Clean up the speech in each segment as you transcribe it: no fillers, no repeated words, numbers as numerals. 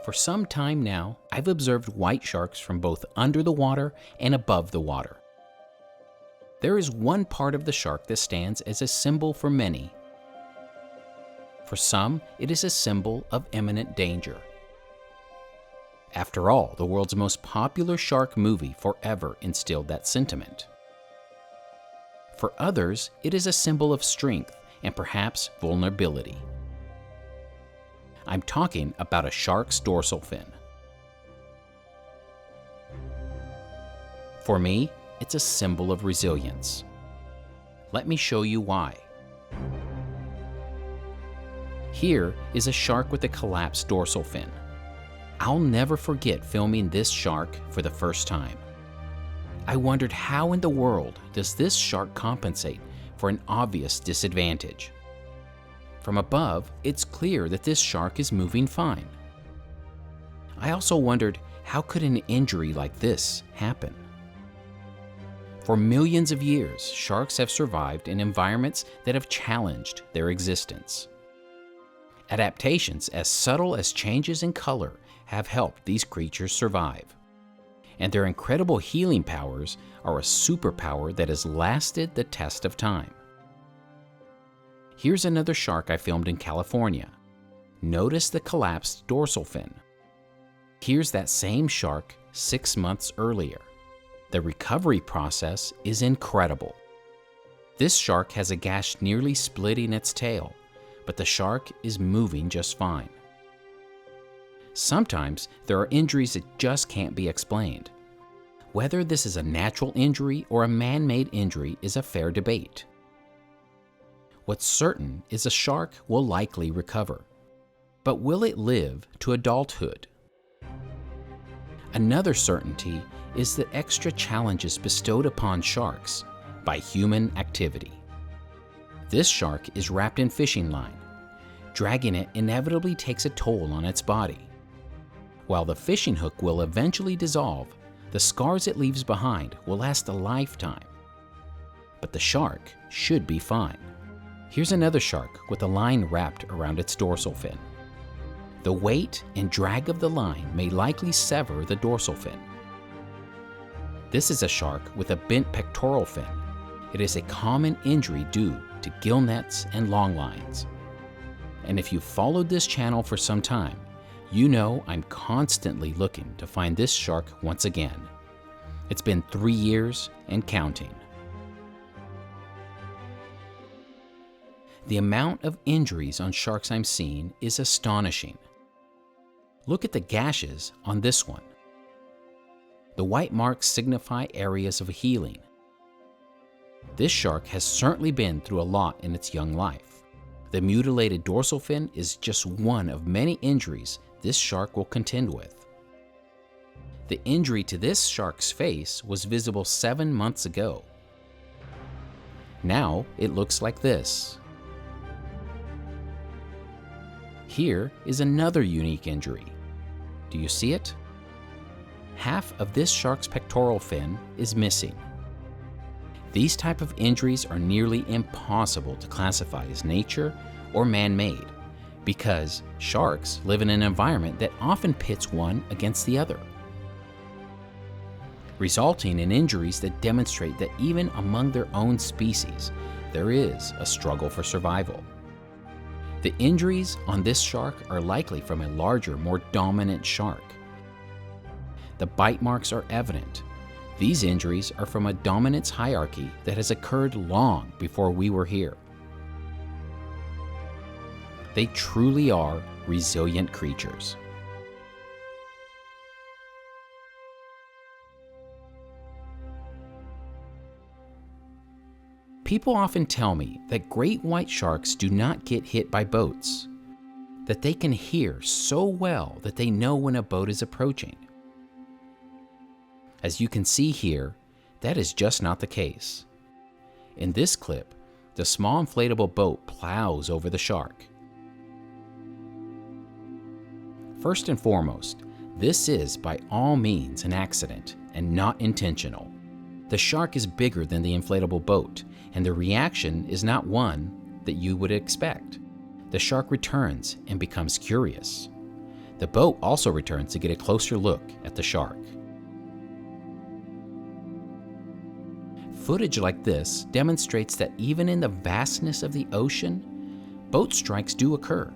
For some time now, I've observed white sharks from both under the water and above the water. There is one part of the shark that stands as a symbol for many. For some, it is a symbol of imminent danger. After all, the world's most popular shark movie forever instilled that sentiment. For others, it is a symbol of strength and perhaps vulnerability. I'm talking about a shark's dorsal fin. For me, it's a symbol of resilience. Let me show you why. Here is a shark with a collapsed dorsal fin. I'll never forget filming this shark for the first time. I wondered, how in the world does this shark compensate for an obvious disadvantage? From above, it's clear that this shark is moving fine. I also wondered, how could an injury like this happen? For millions of years, sharks have survived in environments that have challenged their existence. Adaptations as subtle as changes in color have helped these creatures survive. And their incredible healing powers are a superpower that has lasted the test of time. Here's another shark I filmed in California. Notice the collapsed dorsal fin. Here's that same shark 6 months earlier. The recovery process is incredible. This shark has a gash nearly splitting its tail, but the shark is moving just fine. Sometimes there are injuries that just can't be explained. Whether this is a natural injury or a man-made injury is a fair debate. What's certain is a shark will likely recover. But will it live to adulthood? Another certainty is the extra challenges bestowed upon sharks by human activity. This shark is wrapped in fishing line. Dragging it inevitably takes a toll on its body. While the fishing hook will eventually dissolve, the scars it leaves behind will last a lifetime. But the shark should be fine. Here's another shark with a line wrapped around its dorsal fin. The weight and drag of the line may likely sever the dorsal fin. This is a shark with a bent pectoral fin. It is a common injury due to gill nets and long lines. And if you've followed this channel for some time, you know I'm constantly looking to find this shark once again. It's been 3 years and counting. The amount of injuries on sharks I'm seeing is astonishing. Look at the gashes on this one. The white marks signify areas of healing. This shark has certainly been through a lot in its young life. The mutilated dorsal fin is just one of many injuries this shark will contend with. The injury to this shark's face was visible 7 months ago. Now it looks like this. Here is another unique injury. Do you see it? Half of this shark's pectoral fin is missing. These type of injuries are nearly impossible to classify as nature or man-made because sharks live in an environment that often pits one against the other, resulting in injuries that demonstrate that even among their own species, there is a struggle for survival. The injuries on this shark are likely from a larger, more dominant shark. The bite marks are evident. These injuries are from a dominance hierarchy that has occurred long before we were here. They truly are resilient creatures. People often tell me that great white sharks do not get hit by boats, that they can hear so well that they know when a boat is approaching. As you can see here, that is just not the case. In this clip, the small inflatable boat plows over the shark. First and foremost, this is by all means an accident and not intentional. The shark is bigger than the inflatable boat, and the reaction is not one that you would expect. The shark returns and becomes curious. The boat also returns to get a closer look at the shark. Footage like this demonstrates that even in the vastness of the ocean, boat strikes do occur.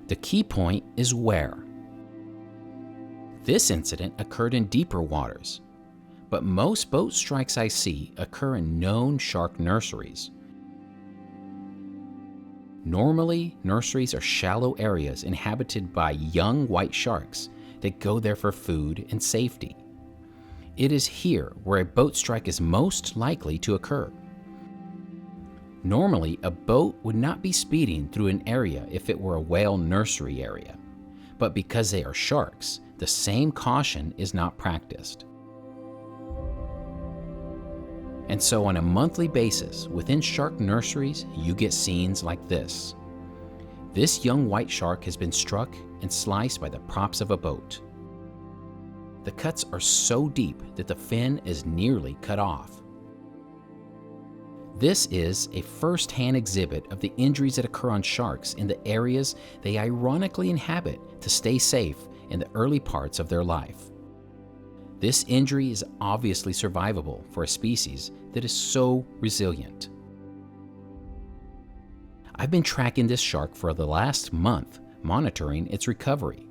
The key point is where. This incident occurred in deeper waters, but most boat strikes I see occur in known shark nurseries. Normally, nurseries are shallow areas inhabited by young white sharks that go there for food and safety. It is here where a boat strike is most likely to occur. Normally, a boat would not be speeding through an area if it were a whale nursery area, but because they are sharks, the same caution is not practiced. And so on a monthly basis, within shark nurseries, you get scenes like this. This young white shark has been struck and sliced by the props of a boat. The cuts are so deep that the fin is nearly cut off. This is a first-hand exhibit of the injuries that occur on sharks in the areas they ironically inhabit to stay safe in the early parts of their life. This injury is obviously survivable for a species that is so resilient. I've been tracking this shark for the last month, monitoring its recovery.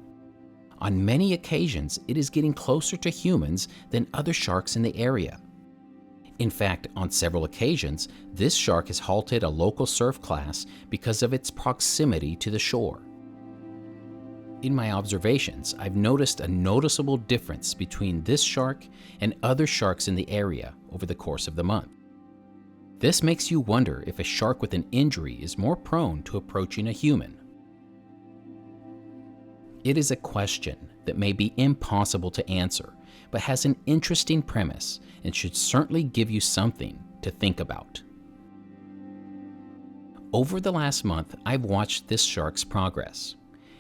On many occasions, it is getting closer to humans than other sharks in the area. In fact, on several occasions, this shark has halted a local surf class because of its proximity to the shore. In my observations, I've noticed a noticeable difference between this shark and other sharks in the area over the course of the month. This makes you wonder if a shark with an injury is more prone to approaching a human. It is a question that may be impossible to answer, but has an interesting premise and should certainly give you something to think about. Over the last month, I've watched this shark's progress.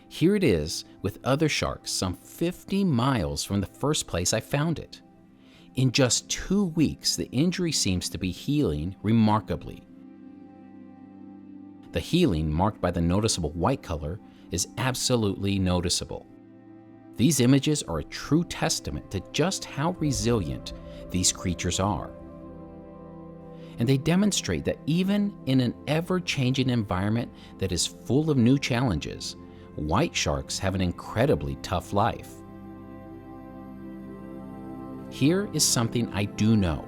Here it is with other sharks some 50 miles from the first place I found it. In just 2 weeks, the injury seems to be healing remarkably. The healing, marked by the noticeable white color, is absolutely noticeable. These images are a true testament to just how resilient these creatures are. And they demonstrate that even in an ever-changing environment that is full of new challenges, white sharks have an incredibly tough life. Here is something I do know.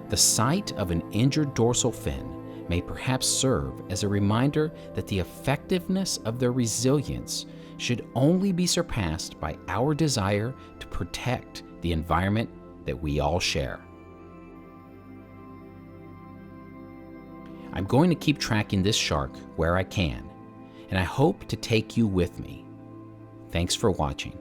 The sight of an injured dorsal fin may perhaps serve as a reminder that the effectiveness of their resilience should only be surpassed by our desire to protect the environment that we all share. I'm going to keep tracking this shark where I can, and I hope to take you with me. Thanks for watching.